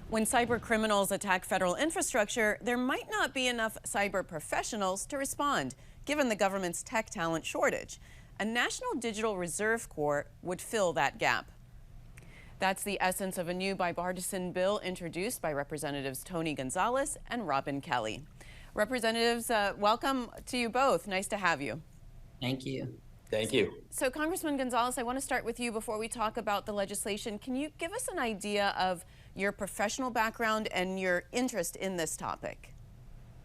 When cyber criminals attack federal infrastructure, there might not be enough cyber professionals to respond, given the government's tech talent shortage. A National Digital Reserve Corps would fill that gap. That's the essence of a new bipartisan bill introduced by Representatives Tony Gonzales and Robin Kelly. Representatives, welcome to you both. Nice to have you. Thank you. Thank you. So, Congressman Gonzales, I want to start with you before we talk about the legislation. Can you give us an idea of your professional background and your interest in this topic?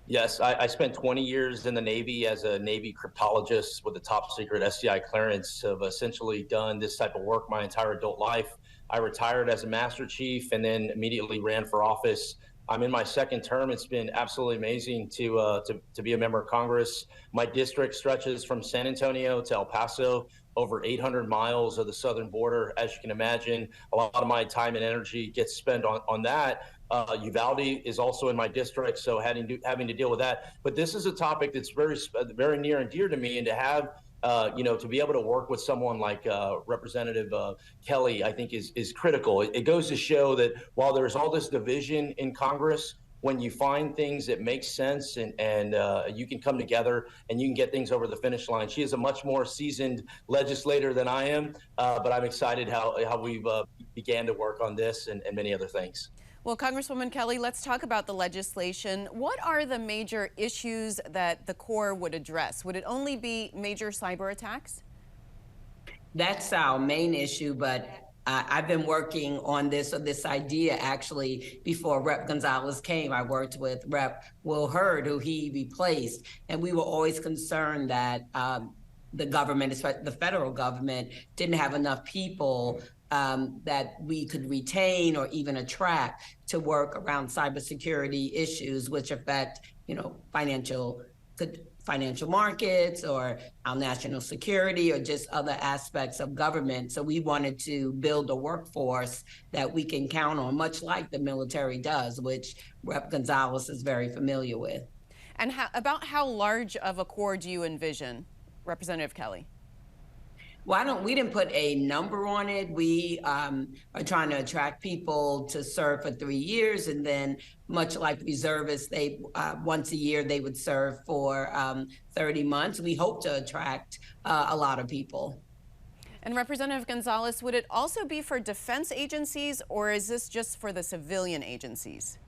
Yes, I spent 20 years in the Navy as a Navy cryptologist with a top secret SCI clearance. I've essentially done this type of work my entire adult life. I retired as a Master Chief and then immediately ran for office. I'm in my second term. It's been absolutely amazing to be a member of Congress. My district stretches from San Antonio to El Paso, over 800 miles of the southern border. As you can imagine, a lot of my time and energy gets spent on that. Uvalde is also in my district, so having to deal with that. But this is a topic that's very near and dear to me, and to have to be able to work with someone like Representative Kelly, I think is critical. It goes to show that while there's all this division in Congress, when you find things that make sense and you can come together and you can get things over the finish line. She is a much more seasoned legislator than I am, but I'm excited how we've began to work on this and many other things. Well, Congresswoman Kelly, let's talk about the legislation. What are the major issues that the Corps would address? Would it only be major cyber attacks? That's our main issue, but I've been working on this idea actually before Rep. Gonzales came. I worked with Rep. Will Hurd, who he replaced, and we were always concerned that the government, especially the federal government, didn't have enough people that we could retain or even attract to work around cybersecurity issues, which affect, financial markets or our national security or just other aspects of government. So we wanted to build a workforce that we can count on, much like the military does, which Rep. Gonzales is very familiar with. And about how large of a Corps do you envision, Representative Kelly? Well, we didn't put a number on it. We are trying to attract people to serve for 3 years, and then much like reservists, they once a year they would serve for 30 months. We hope to attract a lot of people. And Representative Gonzales, would it also be for defense agencies, or is this just for the civilian agencies?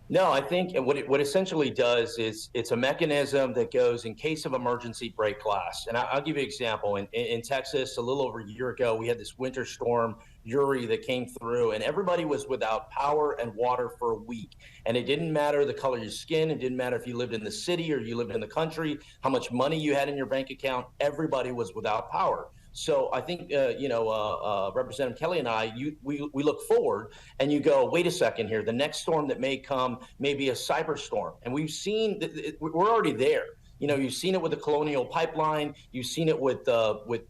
No, I think what essentially does is it's a mechanism that goes in case of emergency break glass. And I'll give you an example. In Texas, a little over a year ago, we had this winter storm, Uri, that came through, and everybody was without power and water for a week. And it didn't matter the color of your skin. It didn't matter if you lived in the city or you lived in the country, how much money you had in your bank account. Everybody was without power. So I think, Representative Kelly and I, we look forward and you go, wait a second here. The next storm that may come may be a cyber storm. And we've seen that we're already there. You've seen it with the Colonial Pipeline. You've seen it with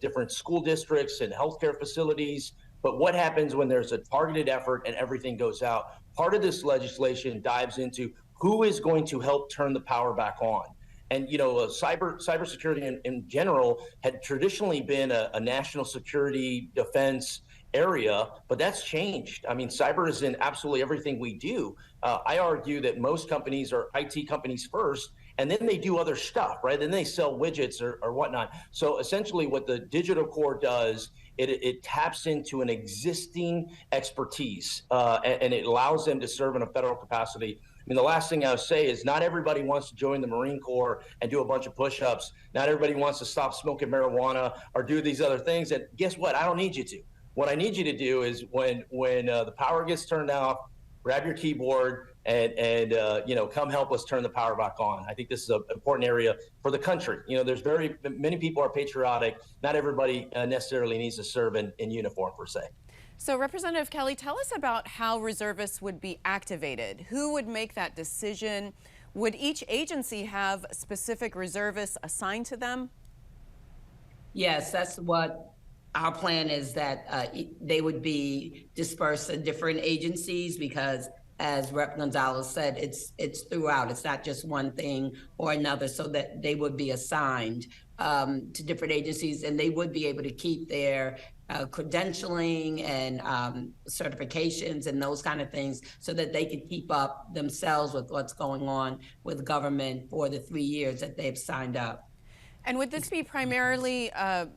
different school districts and healthcare facilities. But what happens when there's a targeted effort and everything goes out? Part of this legislation dives into who is going to help turn the power back on. And, cybersecurity in general had traditionally been a national security defense area, but that's changed. I mean, cyber is in absolutely everything we do. I argue that most companies are IT companies first, and then they do other stuff, right? Then they sell widgets or whatnot. So essentially what the Digital Corps does, it taps into an existing expertise, and it allows them to serve in a federal capacity. I mean, the last thing I would say is not everybody wants to join the Marine Corps and do a bunch of push-ups. Not everybody wants to stop smoking marijuana or do these other things. And guess what? I don't need you to. What I need you to do is when the power gets turned off, grab your keyboard and come help us turn the power back on. I think this is an important area for the country. There's many people are patriotic. Not everybody necessarily needs to serve in uniform per se. So Representative Kelly, tell us about how reservists would be activated. Who would make that decision? Would each agency have specific reservists assigned to them? Yes, that's what our plan is, that they would be dispersed in different agencies because, as Rep. Gonzales said, it's throughout. It's not just one thing or another, so that they would be assigned to different agencies, and they would be able to keep their credentialing and certifications and those kind of things so that they can keep up themselves with what's going on with government for the 3 years that they've signed up. And would this be primarily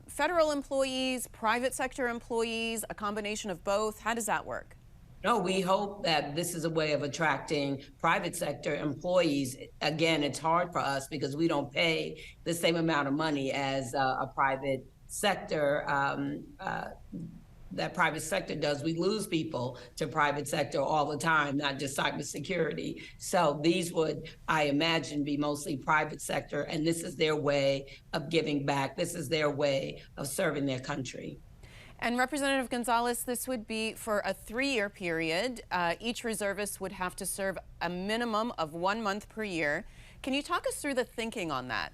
federal employees, private sector employees, a combination of both? How does that work? No, we hope that this is a way of attracting private sector employees. Again, it's hard for us because we don't pay the same amount of money as a private sector. That private sector does. We lose people to private sector all the time, not just cybersecurity. So these would, I imagine, be mostly private sector, and this is their way of giving back. This is their way of serving their country. And Representative Gonzales, this would be for a 3-year period. Each reservist would have to serve a minimum of 1 month per year. Can you talk us through the thinking on that?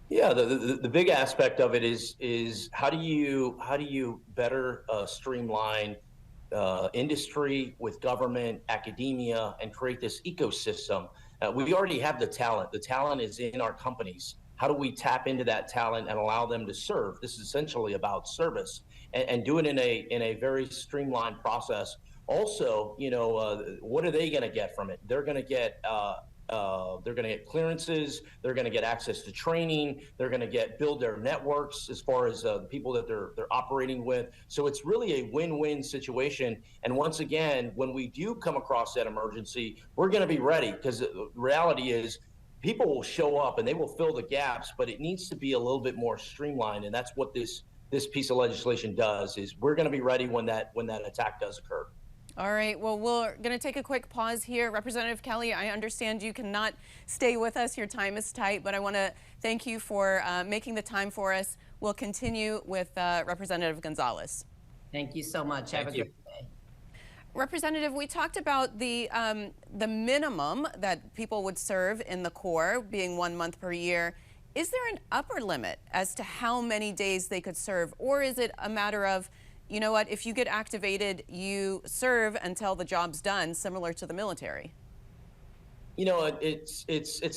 Yeah, the big aspect of it is how do you better streamline industry with government, academia, and create this ecosystem? We already have the talent. The talent is in our companies. How do we tap into that talent and allow them to serve? This is essentially about service, and do it in a very streamlined process. Also, what are they going to get from it? They're going to get clearances. They're going to get access to training. They're going to build their networks as far as the people that they're operating with. So it's really a win-win situation. And once again, when we do come across that emergency, we're going to be ready, because the reality is people will show up and they will fill the gaps, but it needs to be a little bit more streamlined. And that's what this piece of legislation does, is we're going to be ready when that attack does occur. All right, well, we're going to take a quick pause here. Representative Kelly, I understand you cannot stay with us. Your time is tight, but I want to thank you for making the time for us. We'll continue with Representative Gonzales. Thank you so much. Have a good day. Representative, we talked about the minimum that people would serve in the Corps being 1 month per year. Is there an upper limit as to how many days they could serve, or is it a matter of, you know what, if you get activated, you serve until the job's done, similar to the military? It's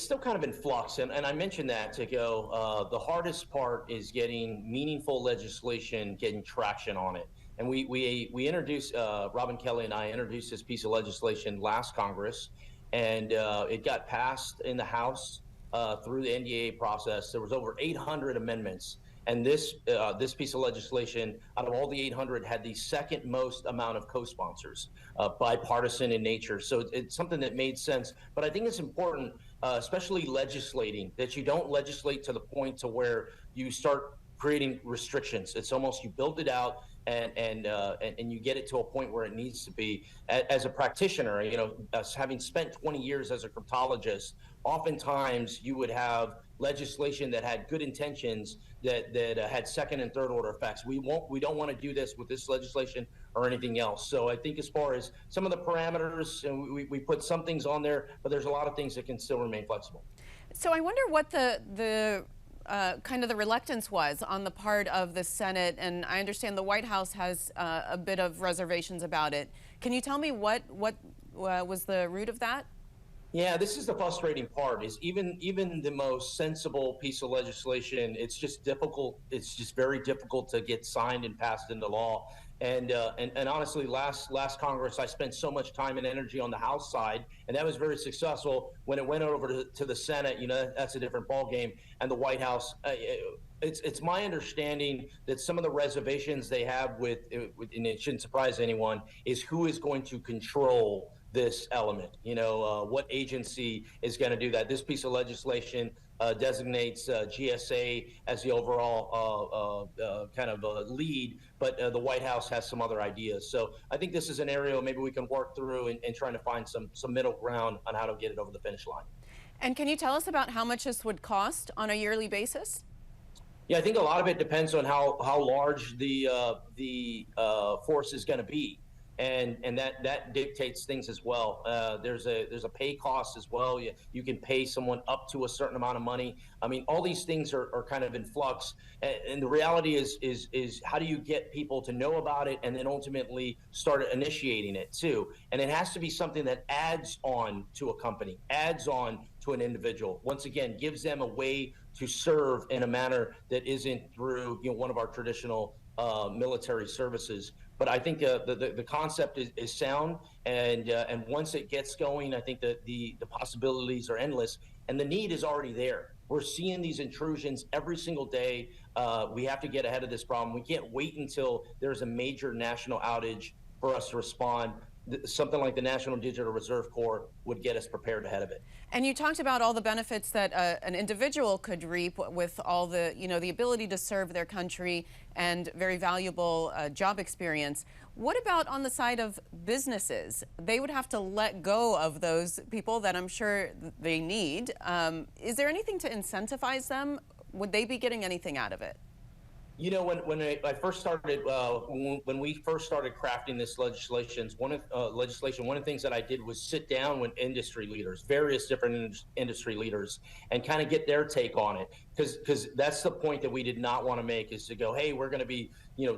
still kind of in flux, and I mentioned that to go. The hardest part is getting meaningful legislation, getting traction on it. And we introduced, Robin Kelly and I introduced this piece of legislation last Congress, and it got passed in the House through the NDAA process. There was over 800 amendments. And this piece of legislation, out of all the 800, had the second most amount of co-sponsors, bipartisan in nature. So it's something that made sense. But I think it's important, especially legislating, that you don't legislate to the point to where you start creating restrictions. It's almost, you build it out and you get it to a point where it needs to be. As a practitioner, having spent 20 years as a cryptologist, oftentimes you would have legislation that had good intentions that had second and third order effects. We don't want to do this with this legislation or anything else. So I think as far as some of the parameters, and we put some things on there, but there's a lot of things that can still remain flexible. So I wonder what the kind of the reluctance was on the part of the Senate, and I understand the White House has a bit of reservations about it. Can you tell me what was the root of that? Yeah, this is the frustrating part, is even the most sensible piece of legislation, it's just difficult. It's just very difficult to get signed and passed into law. And honestly, last Congress, I spent so much time and energy on the House side, and that was very successful. When it went over to the Senate, that's a different ballgame. And the White House, it's my understanding that some of the reservations they have and it shouldn't surprise anyone, is who is going to control this element. What agency is going to do that? This piece of legislation designates GSA as the overall kind of lead, but the White House has some other ideas. So I think this is an area maybe we can work through and trying to find some middle ground on how to get it over the finish line. And can you tell us about how much this would cost on a yearly basis? Yeah, I think a lot of it depends on how large the force is going to be. And that dictates things as well. There's a pay cost as well. You can pay someone up to a certain amount of money. I mean, all these things are kind of in flux. And the reality is how do you get people to know about it and then ultimately start initiating it too? And it has to be something that adds on to a company, adds on to an individual. Once again, gives them a way to serve in a manner that isn't through one of our traditional military services. But I think the concept is sound, and once it gets going, I think that the possibilities are endless, and the need is already there. We're seeing these intrusions every single day. We have to get ahead of this problem. We can't wait until there's a major national outage for us to respond. Something like the National Digital Reserve Corps would get us prepared ahead of it. And you talked about all the benefits that an individual could reap with all the, the ability to serve their country and very valuable job experience. What about on the side of businesses? They would have to let go of those people that I'm sure they need. Is there anything to incentivize them? Would they be getting anything out of it? You know, when I first started, when we first started crafting this legislation, one of the things that I did was sit down with industry leaders, various different industry leaders, and kind of get their take on it. Because that's the point that we did not want to make, is to go, hey, we're going to be,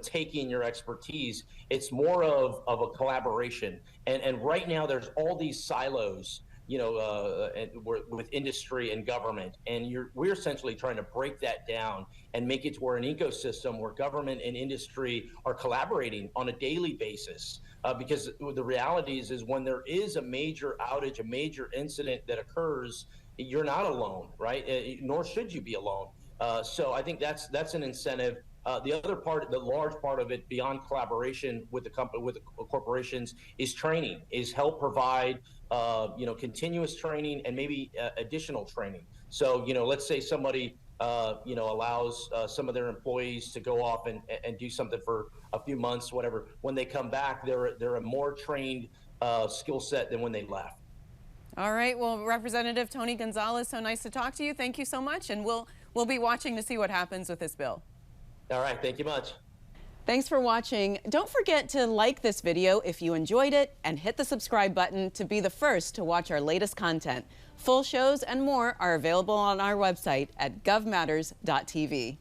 taking your expertise. It's more of a collaboration. And right now there's all these silos, with industry and government, and we're essentially trying to break that down and make it to where an ecosystem where government and industry are collaborating on a daily basis. Because the reality is when there is a major outage, a major incident that occurs, you're not alone, right? Nor should you be alone. So I think that's an incentive. The other part, the large part of it, beyond collaboration with the corporations, is training, is help provide, continuous training and maybe additional training. So, let's say somebody, allows some of their employees to go off and do something for a few months, whatever. When they come back, they're a more trained skill set than when they left. All right. Well, Representative Tony Gonzales, so nice to talk to you. Thank you so much, and we'll be watching to see what happens with this bill. All right. Thank you much. Thanks for watching. Don't forget to like this video if you enjoyed it and hit the subscribe button to be the first to watch our latest content. Full shows and more are available on our website at govmatters.tv.